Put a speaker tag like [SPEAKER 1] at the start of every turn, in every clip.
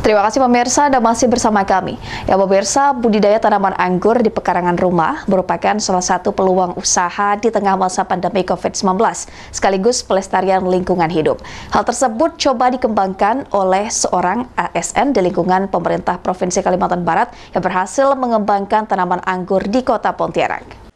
[SPEAKER 1] Terima kasih pemirsa, Anda masih bersama kami. Ya pemirsa, budidaya tanaman anggur di pekarangan rumah merupakan salah satu peluang usaha di tengah masa pandemi COVID-19, sekaligus pelestarian lingkungan hidup. Hal tersebut coba dikembangkan oleh seorang ASN di lingkungan pemerintah Provinsi Kalimantan Barat yang berhasil mengembangkan tanaman anggur di kota Pontianak.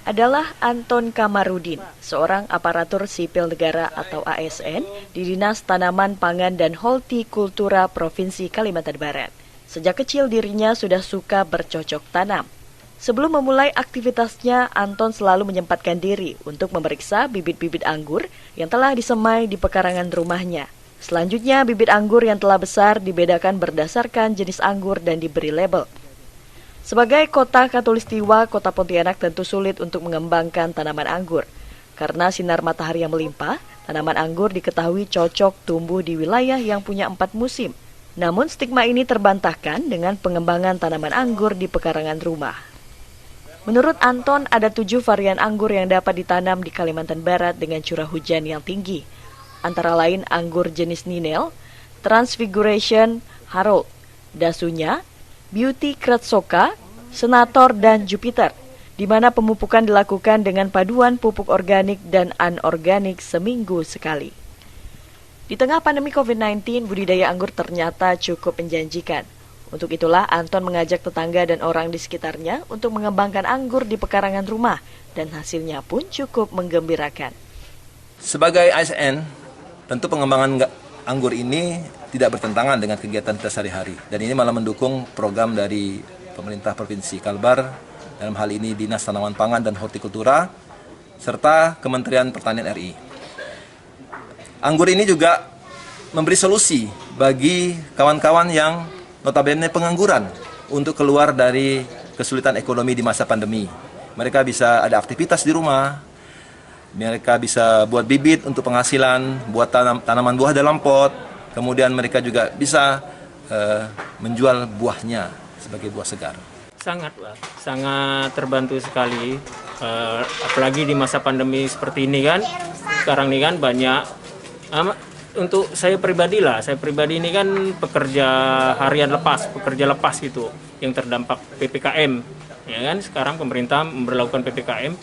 [SPEAKER 2] Adalah Anton Kamarudin, seorang aparatur sipil negara atau ASN di Dinas Tanaman Pangan dan Hortikultura Provinsi Kalimantan Barat. Sejak kecil dirinya sudah suka bercocok tanam. Sebelum memulai aktivitasnya, Anton selalu menyempatkan diri untuk memeriksa bibit-bibit anggur yang telah disemai di pekarangan rumahnya. Selanjutnya, bibit anggur yang telah besar dibedakan berdasarkan jenis anggur dan diberi label. Sebagai kota Khatulistiwa, kota Pontianak tentu sulit untuk mengembangkan tanaman anggur. Karena sinar matahari yang melimpah, tanaman anggur diketahui cocok tumbuh di wilayah yang punya 4 musim. Namun stigma ini terbantahkan dengan pengembangan tanaman anggur di pekarangan rumah. Menurut Anton, ada 7 varian anggur yang dapat ditanam di Kalimantan Barat dengan curah hujan yang tinggi. Antara lain anggur jenis Ninel, Transfiguration, Harold, Dasunya, Beauty Kratsoka, Senator, dan Jupiter, di mana pemupukan dilakukan dengan paduan pupuk organik dan anorganik seminggu sekali. Di tengah pandemi COVID-19, budidaya anggur ternyata cukup menjanjikan. Untuk itulah Anton mengajak tetangga dan orang di sekitarnya untuk mengembangkan anggur di pekarangan rumah, dan hasilnya pun cukup menggembirakan.
[SPEAKER 3] Sebagai ASN, tentu pengembangan anggur ini tidak bertentangan dengan kegiatan kita sehari-hari. Dan ini malah mendukung program dari pemerintah Provinsi Kalbar, dalam hal ini Dinas Tanaman Pangan dan Hortikultura, serta Kementerian Pertanian RI. Anggur ini juga memberi solusi bagi kawan-kawan yang notabene pengangguran untuk keluar dari kesulitan ekonomi di masa pandemi. Mereka bisa ada aktivitas di rumah, mereka bisa buat bibit untuk penghasilan, buat tanaman buah dalam pot, kemudian mereka juga bisa menjual buahnya sebagai buah segar.
[SPEAKER 4] Sangat terbantu sekali, apalagi di masa pandemi seperti ini kan. Sekarang ini kan banyak, untuk saya pribadi ini kan pekerja harian pekerja lepas gitu, yang terdampak PPKM. Ya kan, sekarang pemerintah memberlakukan PPKM.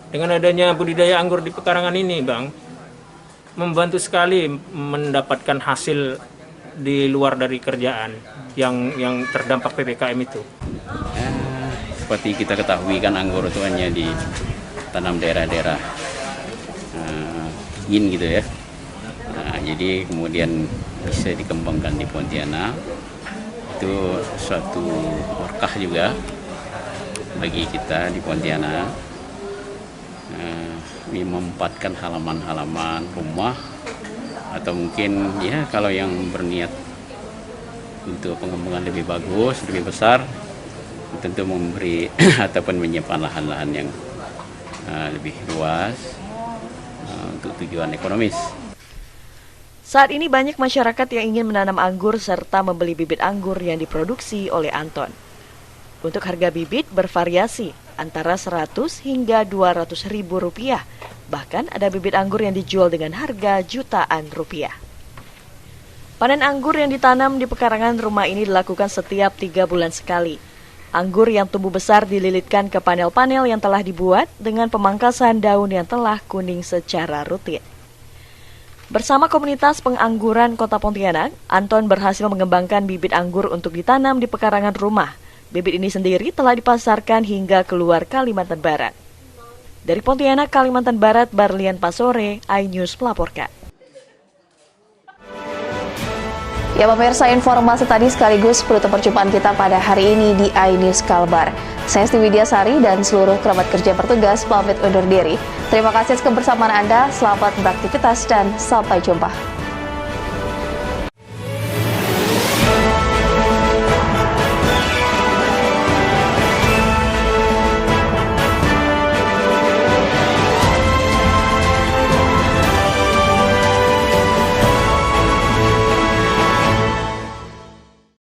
[SPEAKER 4] Dengan adanya budidaya anggur di pekarangan ini, Bang, membantu sekali mendapatkan hasil di luar dari kerjaan yang terdampak PPKM itu.
[SPEAKER 5] Seperti kita ketahui kan anggur itu hanya ditanam daerah-daerah dingin gitu ya. Jadi kemudian bisa dikembangkan di Pontianak. Itu suatu berkah juga bagi kita di Pontianak. Memanfaatkan halaman-halaman rumah, atau mungkin ya kalau yang berniat untuk pengembangan lebih bagus, lebih besar, tentu memberi ataupun menyiapkan lahan-lahan yang lebih luas untuk tujuan ekonomis.
[SPEAKER 2] Saat ini banyak masyarakat yang ingin menanam anggur serta membeli bibit anggur yang diproduksi oleh Anton. Untuk harga bibit bervariasi antara 100 hingga 200 ribu rupiah. Bahkan ada bibit anggur yang dijual dengan harga jutaan rupiah. Panen anggur yang ditanam di pekarangan rumah ini dilakukan setiap 3 bulan sekali. Anggur yang tumbuh besar dililitkan ke panel-panel yang telah dibuat dengan pemangkasan daun yang telah kuning secara rutin. Bersama komunitas pengangguran Kota Pontianak, Anton berhasil mengembangkan bibit anggur untuk ditanam di pekarangan rumah. Bibit ini sendiri telah dipasarkan hingga keluar Kalimantan Barat. Dari Pontianak, Kalimantan Barat, Barlian Pasore, iNews melaporkan.
[SPEAKER 1] Ya pemirsa, informasi tadi sekaligus penutup perjumpaan kita pada hari ini di iNews Kalbar. Saya Esti Widyasari dan seluruh kerabat kerja bertugas pamit undur diri. Terima kasih atas kebersamaan Anda, selamat beraktivitas dan sampai jumpa.